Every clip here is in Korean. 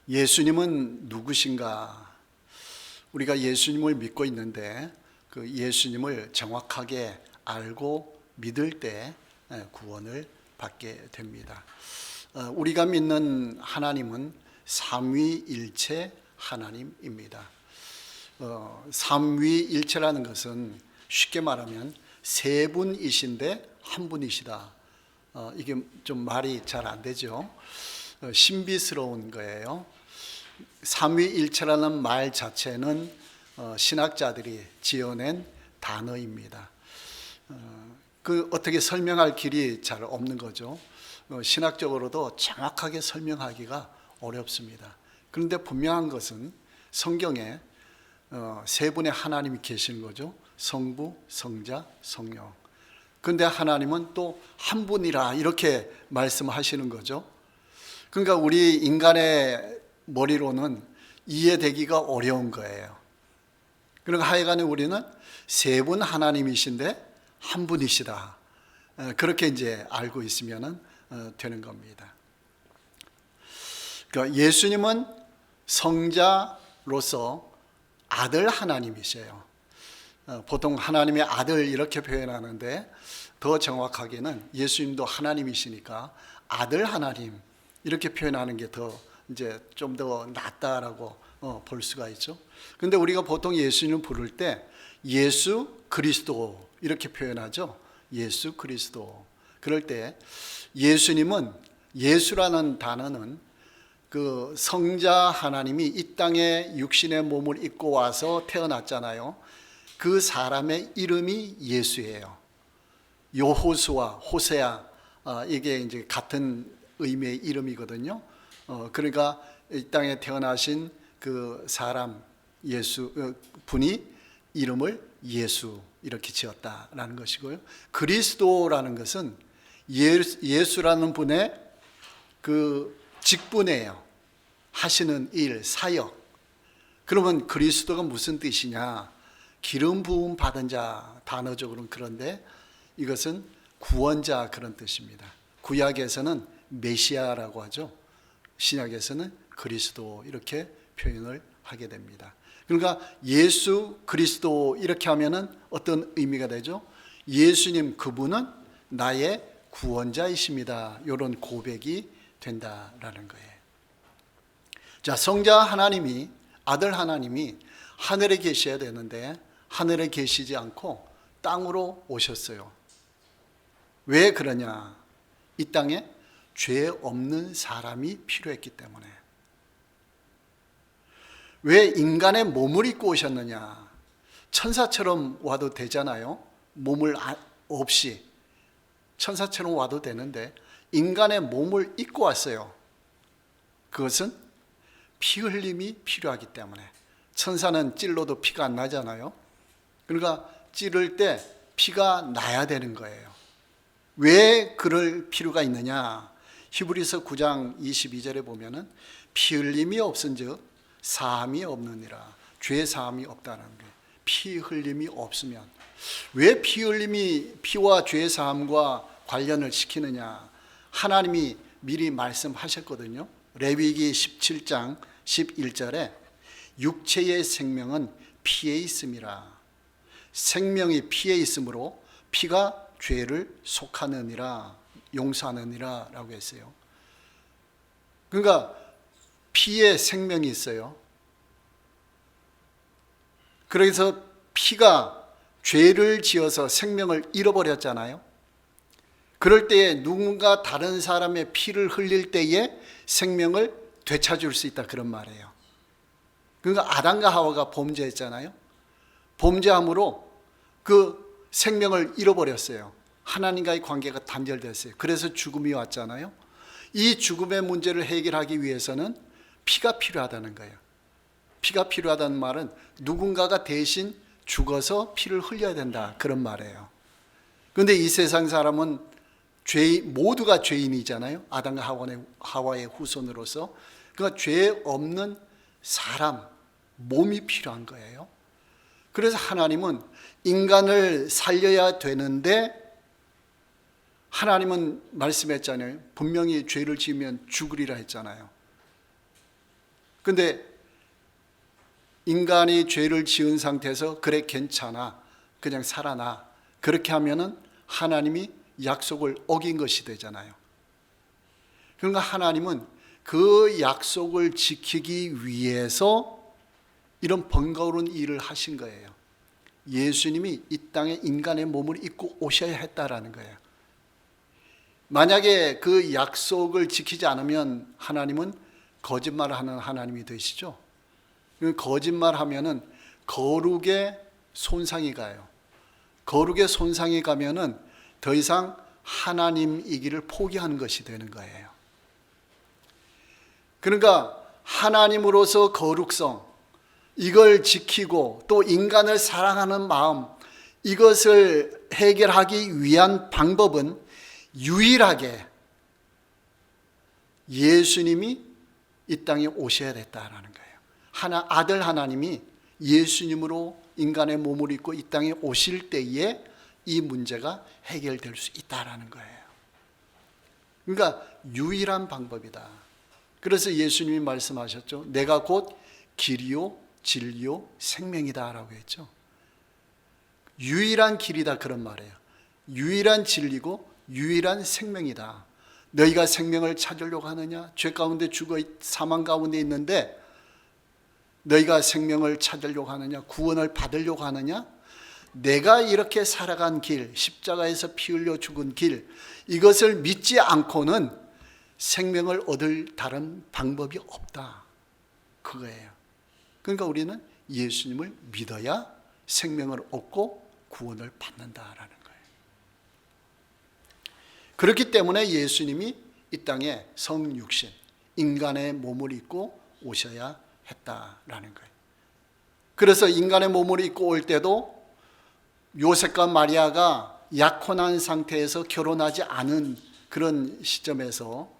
예수님은 누구신가? 우리가 예수님을 믿고 있는데 그 예수님을 정확하게 알고 믿을 때 구원을 받게 됩니다. 우리가 믿는 하나님은 삼위일체 하나님입니다. 삼위일체라는 것은 쉽게 말하면 세 분이신데 한 분이시다. 이게 좀 말이 잘 안 되죠. 신비스러운 거예요. 삼위일체라는 말 자체는 신학자들이 지어낸 단어입니다. 그 어떻게 설명할 길이 잘 없는 거죠. 신학적으로도 정확하게 설명하기가 어렵습니다. 그런데 분명한 것은 성경에 세 분의 하나님이 계시는 거죠. 성부, 성자, 성령. 그런데 하나님은 또 한 분이라 이렇게 말씀하시는 거죠. 그러니까 우리 인간의 머리로는 이해되기가 어려운 거예요. 그러니까 하여간에 우리는 세 분 하나님이신데 한 분이시다. 그렇게 이제 알고 있으면 되는 겁니다. 그러니까 예수님은 성자로서 아들 하나님이세요. 보통 하나님의 아들 이렇게 표현하는데 더 정확하게는 예수님도 하나님이시니까 아들 하나님 이렇게 표현하는 게 더 이제 좀 더 낫다라고 볼 수가 있죠. 근데 우리가 보통 예수님을 부를 때 예수 그리스도 이렇게 표현하죠. 예수 그리스도. 그럴 때 예수님은, 예수라는 단어는 그 성자 하나님이 이 땅에 육신의 몸을 입고 와서 태어났잖아요. 그 사람의 이름이 예수예요. 여호수아, 호세아, 이게 이제 같은 의미의 이름이거든요. 그러니까 이 땅에 태어나신 그 사람 예수 분이 이름을 예수 이렇게 지었다라는 것이고요. 그리스도라는 것은 예수라는 분의 그 직분이에요. 하시는 일, 사역. 그러면 그리스도가 무슨 뜻이냐? 기름 부음 받은 자, 단어적으로는 그런데 이것은 구원자 그런 뜻입니다. 구약에서는 메시아라고 하죠. 신약에서는 그리스도 이렇게 표현을 하게 됩니다. 그러니까 예수 그리스도 이렇게 하면은 어떤 의미가 되죠? 예수님 그분은 나의 구원자이십니다. 이런 고백이 된다라는 거예요. 자, 성자 하나님이, 아들 하나님이 하늘에 계셔야 되는데 하늘에 계시지 않고 땅으로 오셨어요. 왜 그러냐? 이 땅에 죄 없는 사람이 필요했기 때문에. 왜 인간의 몸을 입고 오셨느냐? 천사처럼 와도 되잖아요. 몸을 없이 천사처럼 와도 되는데 인간의 몸을 입고 왔어요. 그것은 피 흘림이 필요하기 때문에. 천사는 찔러도 피가 안 나잖아요. 그러니까 찌를 때 피가 나야 되는 거예요. 왜 그럴 필요가 있느냐? 히브리서 9장 22절에 보면은 피 흘림이 없은즉 사함이 없느니라. 죄 사함이 없다는 거예요. 피 흘림이 없으면. 왜 피 흘림이 피와 죄 사함과 관련을 시키느냐? 하나님이 미리 말씀하셨거든요. 레위기 17장 11절에 육체의 생명은 피에 있음이라. 생명이 피에 있으므로 피가 죄를 속하느니라, 용서하느니라 라고 했어요. 그러니까 피에 생명이 있어요. 그래서 피가 죄를 지어서 생명을 잃어버렸잖아요. 그럴 때에 누군가 다른 사람의 피를 흘릴 때에 생명을 되찾을 수 있다 그런 말이에요. 그러니까 아담과 하와가 범죄했잖아요. 범죄함으로 그 생명을 잃어버렸어요. 하나님과의 관계가 단절됐어요. 그래서 죽음이 왔잖아요. 이 죽음의 문제를 해결하기 위해서는 피가 필요하다는 거예요. 피가 필요하다는 말은 누군가가 대신 죽어서 피를 흘려야 된다 그런 말이에요. 그런데 이 세상 사람은 모두가 죄인이잖아요. 아담과 하와의 후손으로서. 그러니까 죄 없는 사람, 몸이 필요한 거예요. 그래서 하나님은 인간을 살려야 되는데 하나님은 말씀했잖아요. 분명히 죄를 지으면 죽으리라 했잖아요. 근데 인간이 죄를 지은 상태에서 그래 괜찮아, 그냥 살아나, 그렇게 하면은 하나님이 약속을 어긴 것이 되잖아요. 그러니까 하나님은 그 약속을 지키기 위해서 이런 번거로운 일을 하신 거예요. 예수님이 이 땅에 인간의 몸을 입고 오셔야 했다라는 거예요. 만약에 그 약속을 지키지 않으면 하나님은 거짓말하는 하나님이 되시죠. 거짓말하면은 거룩에 손상이 가요. 거룩에 손상이 가면은 더 이상 하나님이기를 포기하는 것이 되는 거예요. 그러니까 하나님으로서 거룩성, 이걸 지키고 또 인간을 사랑하는 마음, 이것을 해결하기 위한 방법은 유일하게 예수님이 이 땅에 오셔야 됐다라는 거예요. 아들 하나님이 예수님으로 인간의 몸을 입고 이 땅에 오실 때에 이 문제가 해결될 수 있다라는 거예요. 그러니까 유일한 방법이다. 그래서 예수님이 말씀하셨죠. 내가 곧 길이요 진리요 생명이다 라고 했죠. 유일한 길이다 그런 말이에요. 유일한 진리고 유일한 생명이다. 너희가 생명을 찾으려고 하느냐? 죄 가운데 죽어 사망 가운데 있는데 너희가 생명을 찾으려고 하느냐? 구원을 받으려고 하느냐? 내가 이렇게 살아간 길, 십자가에서 피 흘려 죽은 길, 이것을 믿지 않고는 생명을 얻을 다른 방법이 없다. 그거예요. 그러니까 우리는 예수님을 믿어야 생명을 얻고 구원을 받는다라는 거예요. 그렇기 때문에 예수님이 이 땅에 성육신, 인간의 몸을 입고 오셔야 했다라는 거예요. 그래서 인간의 몸을 입고 올 때도 요셉과 마리아가 약혼한 상태에서 결혼하지 않은 그런 시점에서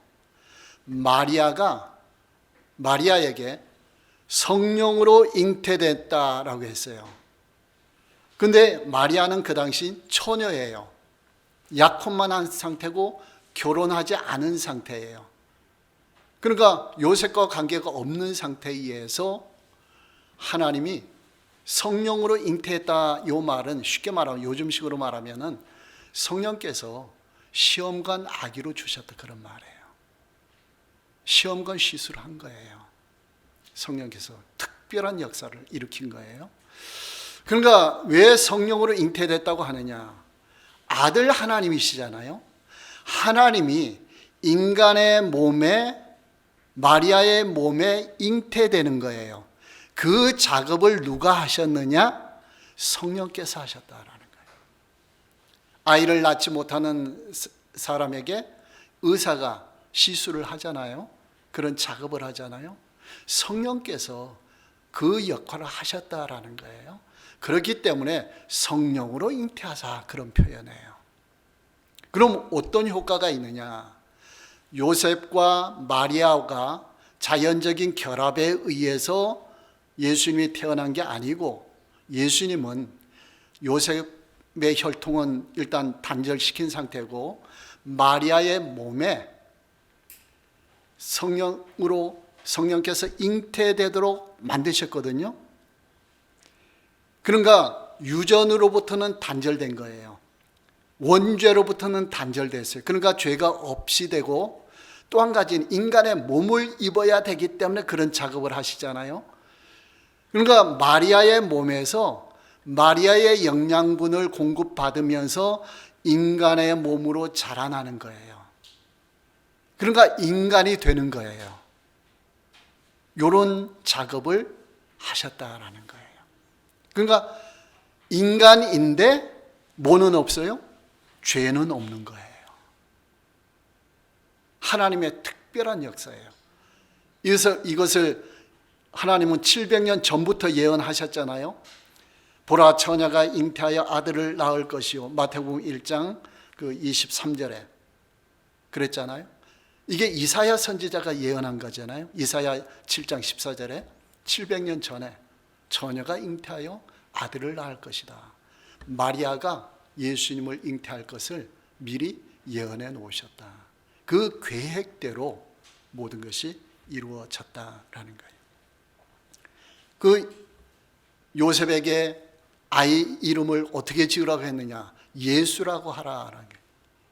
마리아에게 성령으로 잉태됐다라고 했어요. 근데 마리아는 그 당시 처녀예요. 약혼만 한 상태고 결혼하지 않은 상태예요. 그러니까 요셉과 관계가 없는 상태에 의해서 하나님이 성령으로 잉태했다. 이 말은 쉽게 말하면 요즘식으로 말하면은 성령께서 시험관 아기로 주셨다 그런 말이에요. 시험관 시술을 한 거예요. 성령께서 특별한 역사를 일으킨 거예요. 그러니까 왜 성령으로 잉태됐다고 하느냐? 아들 하나님이시잖아요. 하나님이 인간의 몸에, 마리아의 몸에 잉태되는 거예요. 그 작업을 누가 하셨느냐? 성령께서 하셨다라는 거예요. 아이를 낳지 못하는 사람에게 의사가 시술을 하잖아요. 그런 작업을 하잖아요. 성령께서 그 역할을 하셨다라는 거예요. 그렇기 때문에 성령으로 잉태하사 그런 표현이에요. 그럼 어떤 효과가 있느냐? 요셉과 마리아가 자연적인 결합에 의해서 예수님이 태어난 게 아니고, 예수님은 요셉의 혈통은 일단 단절시킨 상태고 마리아의 몸에 성령께서 잉태되도록 만드셨거든요. 그러니까 유전으로부터는 단절된 거예요. 원죄로부터는 단절됐어요. 그러니까 죄가 없이 되고, 또 한 가지는 인간의 몸을 입어야 되기 때문에 그런 작업을 하시잖아요. 그러니까 마리아의 몸에서 마리아의 영양분을 공급받으면서 인간의 몸으로 자라나는 거예요. 그러니까 인간이 되는 거예요. 이런 작업을 하셨다라는 거예요. 그러니까 인간인데 뭐는 없어요? 죄는 없는 거예요. 하나님의 특별한 역사예요. 이것을 하나님은 700년 전부터 예언하셨잖아요. 보라, 처녀가 잉태하여 아들을 낳을 것이요. 마태복음 1장 23절에 그랬잖아요. 이게 이사야 선지자가 예언한 거잖아요. 이사야 7장 14절에 700년 전에 처녀가 잉태하여 아들을 낳을 것이다. 마리아가 예수님을 잉태할 것을 미리 예언해 놓으셨다. 그 계획대로 모든 것이 이루어졌다라는 거예요. 그 요셉에게 아이 이름을 어떻게 지으라고 했느냐? 예수라고 하라라는 거예요.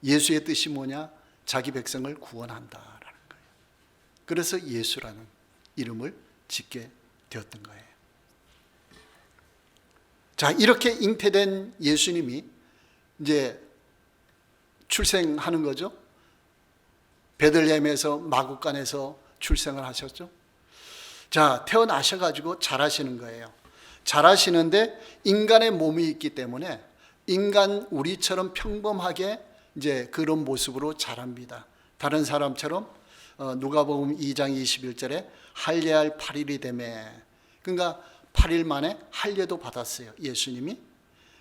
예수의 뜻이 뭐냐? 자기 백성을 구원한다라는 거예요. 그래서 예수라는 이름을 짓게 되었던 거예요. 자, 이렇게 잉태된 예수님이 이제 출생하는 거죠. 베들레헴에서 마구간에서 출생을 하셨죠. 자, 태어나셔가지고 자라시는 거예요. 자라시는데 인간의 몸이 있기 때문에 인간 우리처럼 평범하게 이제 그런 모습으로 자랍니다. 다른 사람처럼 누가복음 2장 21절에 할례할 8일이 되매, 그러니까 8일 만에 할례도 받았어요, 예수님이.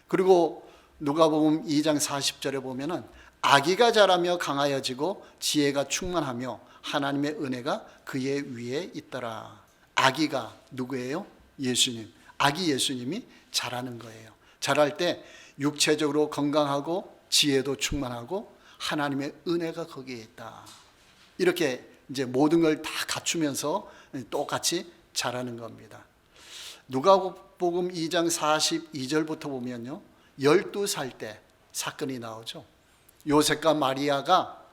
그리고 누가복음 2장 40절에 보면은 아기가 자라며 강하여지고 지혜가 충만하며 하나님의 은혜가 그의 위에 있더라. 아기가 누구예요? 예수님. 아기 예수님이 자라는 거예요. 자랄 때 육체적으로 건강하고 지혜도 충만하고 하나님의 은혜가 거기에 있다. 이렇게 이제 모든 걸 다 갖추면서 똑같이 자라는 겁니다. 누가복음 2장 42절부터 보면요, 12살 때 사건이 나오죠. 요셉과 마리아가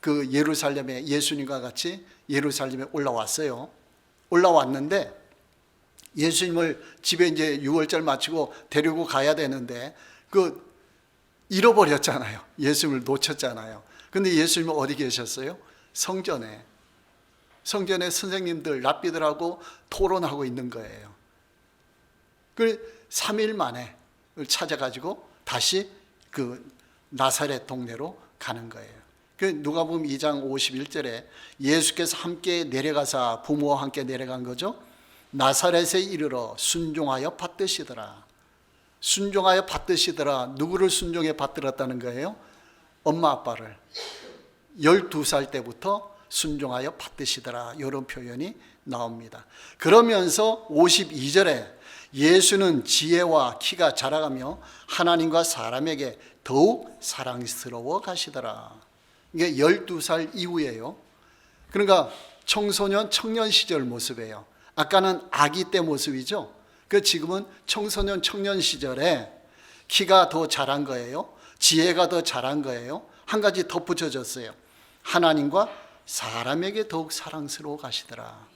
그 예루살렘에 예수님과 같이 예루살렘에 올라왔어요. 올라왔는데 예수님을 집에 이제 유월절 마치고 데리고 가야 되는데 그 잃어버렸잖아요. 예수님을 놓쳤잖아요. 근데 예수님은 어디 계셨어요? 성전에. 성전에 선생님들, 랍비들하고 토론하고 있는 거예요. 그 3일 만에 찾아가지고 다시 그 나사렛 동네로 가는 거예요. 그 누가복음 2장 51절에 예수께서 함께 내려가사 부모와 함께 내려간 거죠. 나사렛에 이르러 순종하여 받드시더라. 순종하여 받드시더라. 누구를 순종해 받들었다는 거예요? 엄마 아빠를. 12살 때부터 순종하여 받드시더라. 이런 표현이 나옵니다. 그러면서 52절에 예수는 지혜와 키가 자라가며 하나님과 사람에게 더욱 사랑스러워 가시더라. 이게 12살 이후예요. 그러니까 청소년, 청년 시절 모습이에요. 아까는 아기 때 모습이죠. 그 지금은 청소년, 청년 시절에 키가 더 자란 거예요. 지혜가 더 자란 거예요. 한 가지 덧붙여졌어요. 하나님과 사람에게 더욱 사랑스러워 가시더라.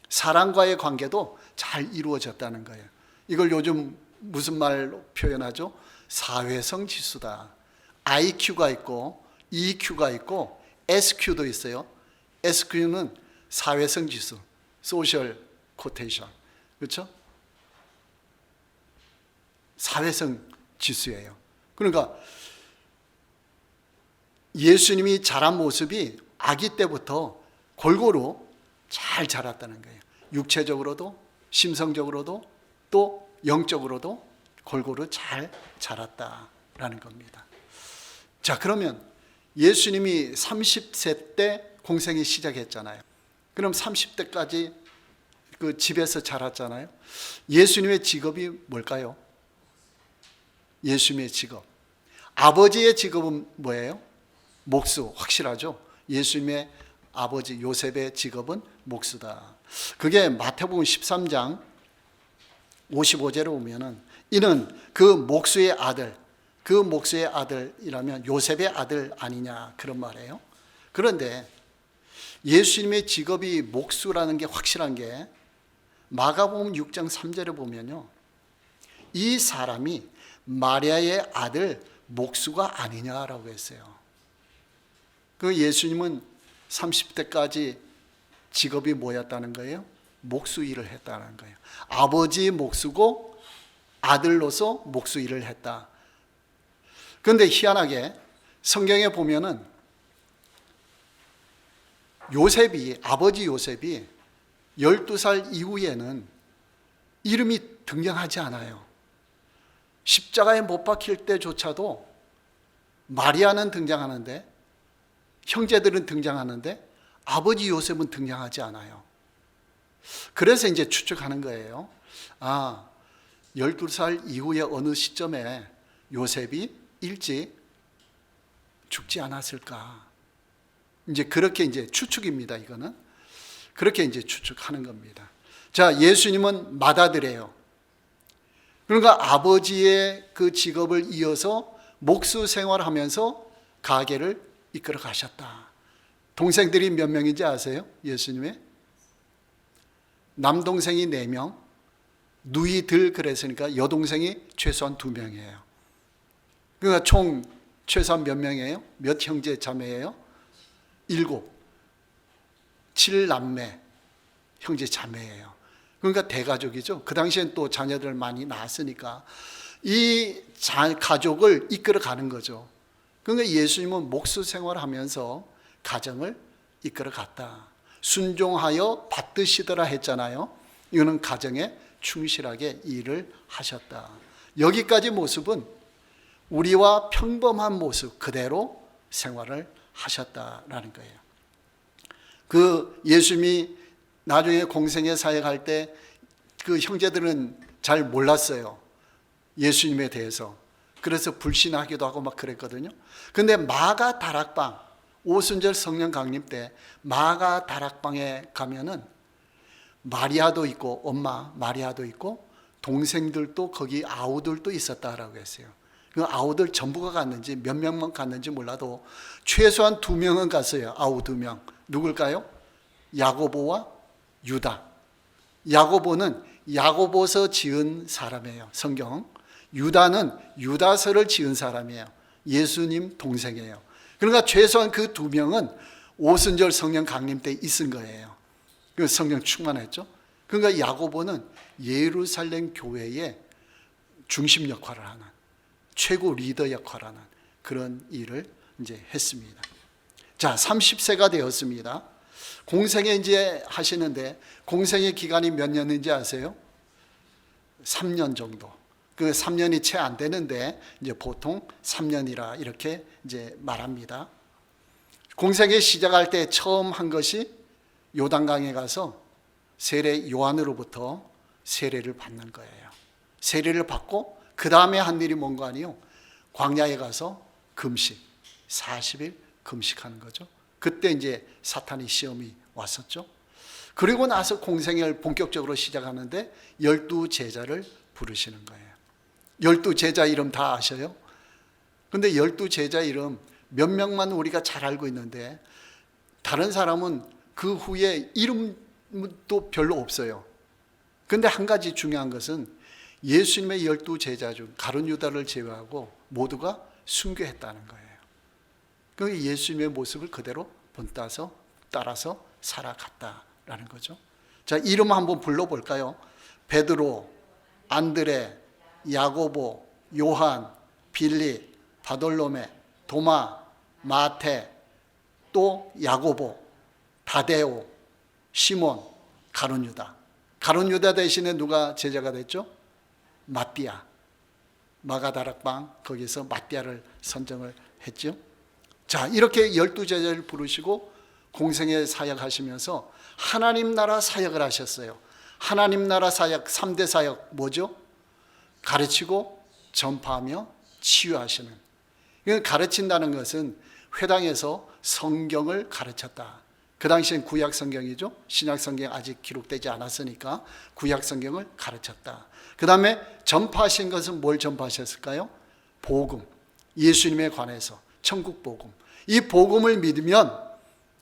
사람과의 관계도 잘 이루어졌다는 거예요. 이걸 요즘 무슨 말로 표현하죠? 사회성 지수다. IQ가 있고 EQ가 있고 SQ도 있어요. SQ는 사회성 지수, 소셜 코테이션, 그렇죠? 사회성 지수예요. 그러니까 예수님이 자란 모습이 아기 때부터 골고루 잘 자랐다는 거예요. 육체적으로도 심성적으로도 또 영적으로도 골고루 잘 자랐다라는 겁니다. 자, 그러면 예수님이 30세 때 공생이 시작했잖아요. 그럼 30대까지 그 집에서 자랐잖아요. 예수님의 직업이 뭘까요? 예수님의 직업. 아버지의 직업은 뭐예요? 목수. 확실하죠? 예수님의 아버지 요셉의 직업은 목수다. 그게 마태복음 13장 55절에 보면은 이는 그 목수의 아들, 그 목수의 아들이라면 요셉의 아들 아니냐 그런 말이에요. 그런데 예수님의 직업이 목수라는 게 확실한 게 마가복음 6장 3절에 보면요, 이 사람이 마리아의 아들 목수가 아니냐라고 했어요. 그 예수님은 30대까지 직업이 뭐였다는 거예요? 목수 일을 했다는 거예요. 아버지 목수고 아들로서 목수 일을 했다. 그런데 희한하게 성경에 보면은 요셉이, 아버지 요셉이 12살 이후에는 이름이 등장하지 않아요. 십자가에 못 박힐 때조차도 마리아는 등장하는데, 형제들은 등장하는데 아버지 요셉은 등장하지 않아요. 그래서 이제 추측하는 거예요. 12살 이후에 어느 시점에 요셉이 일찍 죽지 않았을까. 이제 그렇게 이제 추측입니다. 이거는. 그렇게 이제 추측하는 겁니다. 자, 예수님은 맏아들이에요. 그러니까 아버지의 그 직업을 이어서 목수 생활하면서 가게를 이끌어 가셨다. 동생들이 몇 명인지 아세요? 예수님의? 남동생이 4명, 누이들 그랬으니까 여동생이 최소한 2명이에요. 그러니까 총 최소한 몇 명이에요? 몇 형제 자매예요? 7. 7남매 형제 자매예요. 그러니까 대가족이죠. 그 당시엔 또 자녀들 많이 낳았으니까 이 가족을 이끌어 가는 거죠. 그러니까 예수님은 목수 생활하면서 가정을 이끌어 갔다. 순종하여 받드시더라 했잖아요. 이거는 가정에 충실하게 일을 하셨다. 여기까지 모습은 우리와 평범한 모습 그대로 생활을 하셨다라는 거예요. 그 예수님이 나중에 공생애 사역할 때 그 형제들은 잘 몰랐어요. 예수님에 대해서. 그래서 불신하기도 하고 막 그랬거든요. 근데 마가 다락방, 오순절 성령 강림 때 마가 다락방에 가면은 마리아도 있고, 엄마 마리아도 있고, 동생들도 거기 아우들도 있었다라고 했어요. 그 아우들 전부가 갔는지 몇 명만 갔는지 몰라도 최소한 2명은 갔어요. 아우 2명. 누굴까요? 야고보와 유다. 야고보는 야고보서 지은 사람이에요. 성경. 유다는 유다서를 지은 사람이에요. 예수님 동생이에요. 그러니까 최소한 그 2명은 오순절 성령 강림 때 있은 거예요. 그 성령 충만했죠. 그러니까 야고보는 예루살렘 교회의 중심 역할을 하는, 최고 리더 역할을 하는 그런 일을 이제 했습니다. 자, 30세가 되었습니다. 공생애 이제 하시는데 공생애 기간이 몇 년인지 아세요? 3년 정도. 그 3년이 채 안 되는데 이제 보통 3년이라 이렇게 이제 말합니다. 공생애 시작할 때 처음 한 것이 요단강에 가서 세례 요한으로부터 세례를 받는 거예요. 세례를 받고 그 다음에 한 일이 뭔가 아니요. 광야에 가서 금식, 40일 금식하는 거죠. 그때 이제 사탄의 시험이 왔었죠. 그리고 나서 공생애를 본격적으로 시작하는데 12제자를 부르시는 거예요. 12제자 이름 다 아셔요? 근데 12제자 이름 몇 명만 우리가 잘 알고 있는데 다른 사람은 그 후에 이름도 별로 없어요. 근데 한 가지 중요한 것은 예수님의 12제자 중 가룟 유다를 제외하고 모두가 순교했다는 거예요. 그 예수님의 모습을 그대로 본따서 따라서 살아갔다라는 거죠. 자, 이름 한번 불러볼까요? 베드로, 안드레, 야고보, 요한, 빌립, 바돌로메, 도마, 마테, 또 야고보, 다데오, 시몬, 가룟 유다. 가룟 유다 대신에 누가 제자가 됐죠? 마띠아. 마가다락방 거기서 마띠아를 선정을 했죠. 자, 이렇게 12제자를 부르시고 공생애 사역하시면서 하나님 나라 사역을 하셨어요. 하나님 나라 사역 3대 사역 뭐죠? 가르치고 전파하며 치유하시는. 가르친다는 것은 회당에서 성경을 가르쳤다. 그 당시엔 구약 성경이죠. 신약 성경 아직 기록되지 않았으니까 구약 성경을 가르쳤다. 그 다음에 전파하신 것은 뭘 전파하셨을까요? 복음, 예수님에 관해서 천국 복음. 이 복음을 믿으면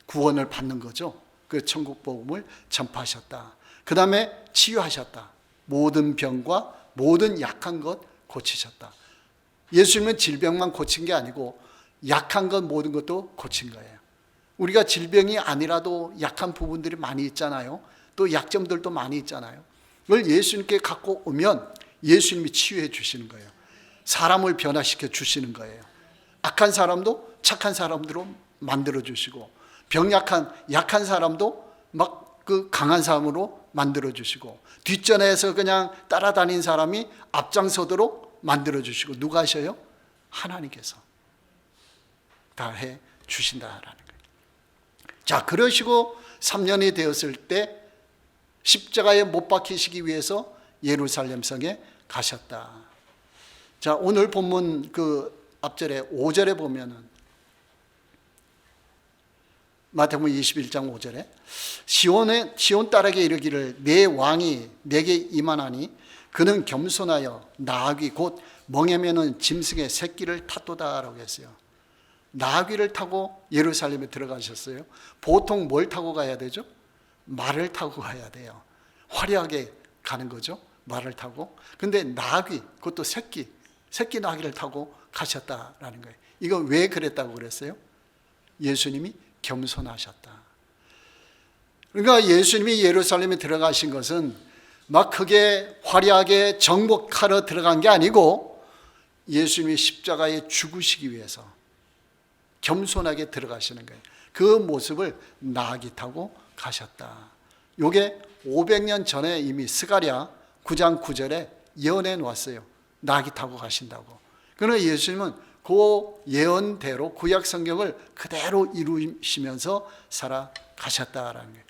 구원을 받는 거죠. 그 천국 복음을 전파하셨다. 그 다음에 치유하셨다. 모든 병과 모든 약한 것 고치셨다. 예수님은 질병만 고친 게 아니고 약한 것 모든 것도 고친 거예요. 우리가 질병이 아니라도 약한 부분들이 많이 있잖아요. 또 약점들도 많이 있잖아요. 그걸 예수님께 갖고 오면 예수님이 치유해 주시는 거예요. 사람을 변화시켜 주시는 거예요. 악한 사람도 착한 사람으로 만들어 주시고 약한 사람도 막 그 강한 사람으로 만들어 주시고 뒷전에서 그냥 따라다닌 사람이 앞장서도록 만들어 주시고 누가 하셔요? 하나님께서 다 해 주신다라는 거예요. 자, 그러시고 3년이 되었을 때 십자가에 못 박히시기 위해서 예루살렘 성에 가셨다. 자, 오늘 본문 그 앞절에 5절에 보면은 마태복음 21장 5절에 시온 딸에게 이르기를 내 왕이 내게 임하나니 그는 겸손하여 나귀 곧 멍에 매는 짐승의 새끼를 탔도다라고 했어요. 나귀를 타고 예루살렘에 들어가셨어요. 보통 뭘 타고 가야 되죠? 말을 타고 가야 돼요. 화려하게 가는 거죠. 말을 타고. 근데 나귀, 그것도 새끼 나귀를 타고 가셨다라는 거예요. 이거 왜 그랬다고 그랬어요? 예수님이 겸손하셨다. 그러니까 예수님이 예루살렘에 들어가신 것은 막 크게 화려하게 정복하러 들어간 게 아니고 예수님이 십자가에 죽으시기 위해서 겸손하게 들어가시는 거예요. 그 모습을 나귀 타고 가셨다. 이게 500년 전에 이미 스가랴 9장 9절에 예언해 놓았어요. 나귀 타고 가신다고. 그러나 예수님은 그 예언대로 구약 성경을 그대로 이루시면서 살아가셨다라는 거예요.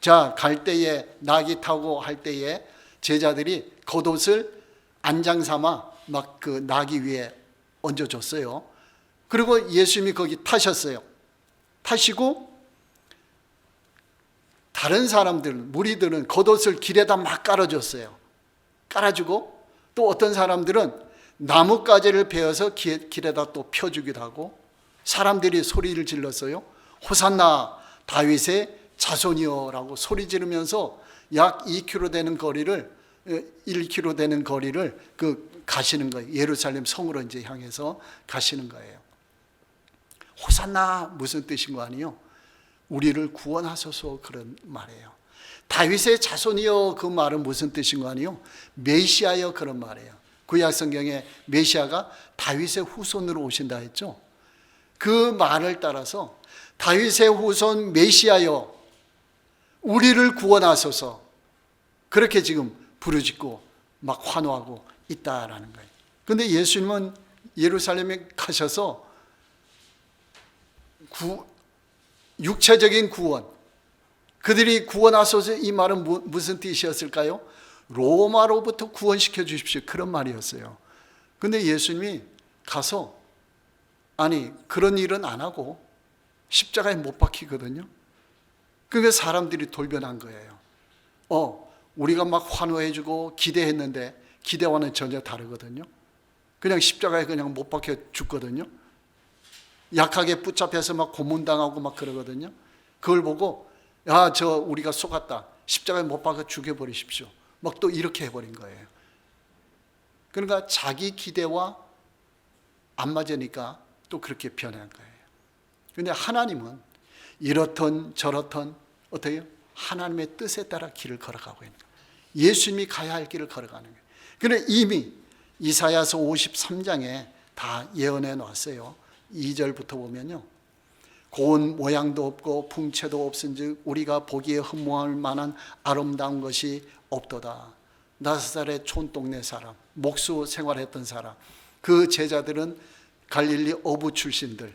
자, 갈 때에 나귀 타고 할 때에 제자들이 겉옷을 안장 삼아 막 그 나귀 위에 얹어줬어요. 그리고 예수님이 거기 타셨어요. 타시고 다른 사람들, 무리들은 겉옷을 길에다 막 깔아줬어요. 깔아주고 또 어떤 사람들은 나뭇가지를 베어서 길에다 또 펴주기도 하고 사람들이 소리를 질렀어요. 호산나 다윗의 자손이여라고 소리 지르면서 약 2km 되는 거리를 1km 되는 거리를 가시는 거예요. 예루살렘 성으로 이제 향해서 가시는 거예요. 호산나 무슨 뜻인 거 아니에요? 우리를 구원하소서 그런 말이에요. 다윗의 자손이여 그 말은 무슨 뜻인 거 아니에요? 메시아여 그런 말이에요. 구약 성경에 메시아가 다윗의 후손으로 오신다 했죠. 그 말을 따라서 다윗의 후손 메시아여 우리를 구원하소서 그렇게 지금 부르짖고 막 환호하고 있다라는 거예요. 그런데 예수님은 예루살렘에 가셔서 육체적인 구원, 그들이 구원하소서 이 말은 무슨 뜻이었을까요? 로마로부터 구원시켜 주십시오 그런 말이었어요. 근데 예수님이 가서 아니 그런 일은 안 하고 십자가에 못 박히거든요. 그러니까 사람들이 돌변한 거예요. 우리가 막 환호해주고 기대했는데 기대와는 전혀 다르거든요. 그냥 십자가에 그냥 못 박혀 죽거든요. 약하게 붙잡혀서 막 고문당하고 막 그러거든요. 그걸 보고 우리가 속았다. 십자가에 못 박아 죽여버리십시오. 막 또 이렇게 해버린 거예요. 그러니까 자기 기대와 안 맞으니까 또 그렇게 변한 거예요. 그런데 하나님은 이렇든 저렇든 어때요? 하나님의 뜻에 따라 길을 걸어가고 있는 거예요. 예수님이 가야 할 길을 걸어가는 거예요. 그런데 이미 이사야서 53장에 다 예언해 놨어요. 2절부터 보면요. 고운 모양도 없고 풍채도 없은즉 우리가 보기에 흠모할 만한 아름다운 것이 없도다. 5살의 촌동네 사람, 목수 생활했던 사람, 그 제자들은 갈릴리 어부 출신들.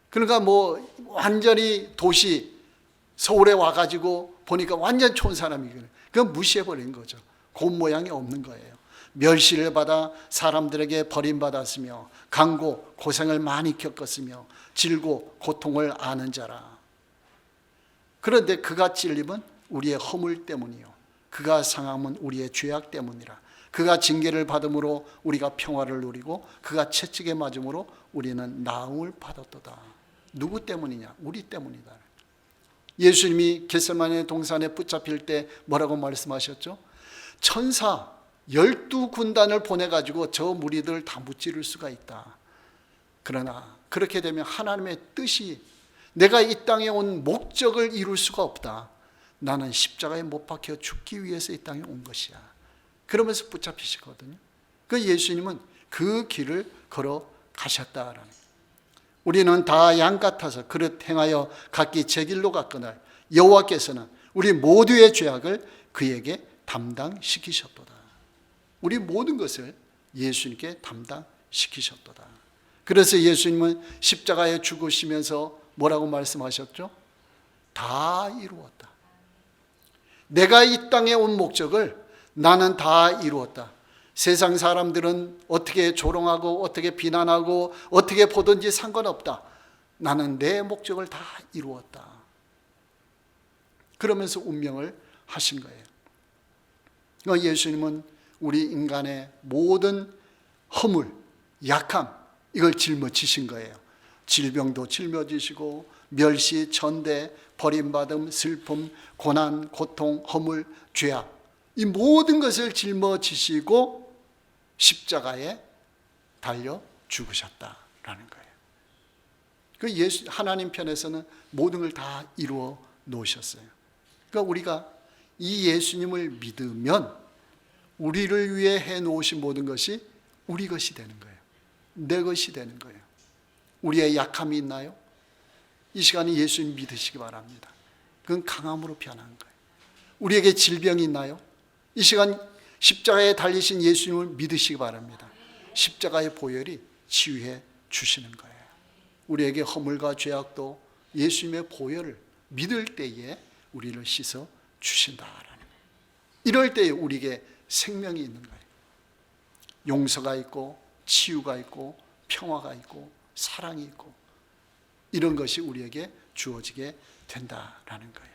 그러니까 완전히 도시 서울에 와가지고 보니까 완전 촌 사람이거든요. 그건 무시해버린 거죠. 고운 모양이 없는 거예요. 멸시를 받아 사람들에게 버림받았으며 강고 고생을 많이 겪었으며 질고 고통을 아는 자라. 그런데 그가 찔림은 우리의 허물 때문이요 그가 상함은 우리의 죄악 때문이라. 그가 징계를 받음으로 우리가 평화를 누리고 그가 채찍에 맞음으로 우리는 나음을 받았도다. 누구 때문이냐? 우리 때문이다. 예수님이 겟세마네 동산에 붙잡힐 때 뭐라고 말씀하셨죠? 천사 12군단을 보내가지고 저 무리들을 다 무찌를 수가 있다. 그러나 그렇게 되면 하나님의 뜻이 내가 이 땅에 온 목적을 이룰 수가 없다. 나는 십자가에 못 박혀 죽기 위해서 이 땅에 온 것이야. 그러면서 붙잡히시거든요. 그 예수님은 그 길을 걸어 가셨다라는 거예요. 우리는 다 양 같아서 그릇 행하여 각기 제 길로 갔거늘 여호와께서는 우리 모두의 죄악을 그에게 담당시키셨도다. 우리 모든 것을 예수님께 담당시키셨도다. 그래서 예수님은 십자가에 죽으시면서 뭐라고 말씀하셨죠? 다 이루었다. 내가 이 땅에 온 목적을 나는 다 이루었다. 세상 사람들은 어떻게 조롱하고 어떻게 비난하고 어떻게 보든지 상관없다. 나는 내 목적을 다 이루었다. 그러면서 운명을 하신 거예요. 그러니까 예수님은 우리 인간의 모든 허물, 약함, 이걸 짊어지신 거예요. 질병도 짊어지시고 멸시, 천대, 버림받음, 슬픔, 고난, 고통, 허물, 죄악, 이 모든 것을 짊어지시고 십자가에 달려 죽으셨다라는 거예요. 그 예수, 하나님 편에서는 모든 걸 다 이루어 놓으셨어요. 그러니까 우리가 이 예수님을 믿으면 우리를 위해 해 놓으신 모든 것이 우리 것이 되는 거예요. 내 것이 되는 거예요. 우리의 약함이 있나요? 이 시간에 예수님 믿으시기 바랍니다. 그건 강함으로 변한 거예요. 우리에게 질병이 있나요? 이 시간 십자가에 달리신 예수님을 믿으시기 바랍니다. 십자가의 보혈이 치유해 주시는 거예요. 우리에게 허물과 죄악도 예수님의 보혈을 믿을 때에 우리를 씻어 주신다라는 거예요. 이럴 때에 우리에게 생명이 있는 거예요. 용서가 있고 치유가 있고 평화가 있고 사랑이 있고 이런 것이 우리에게 주어지게 된다라는 거예요.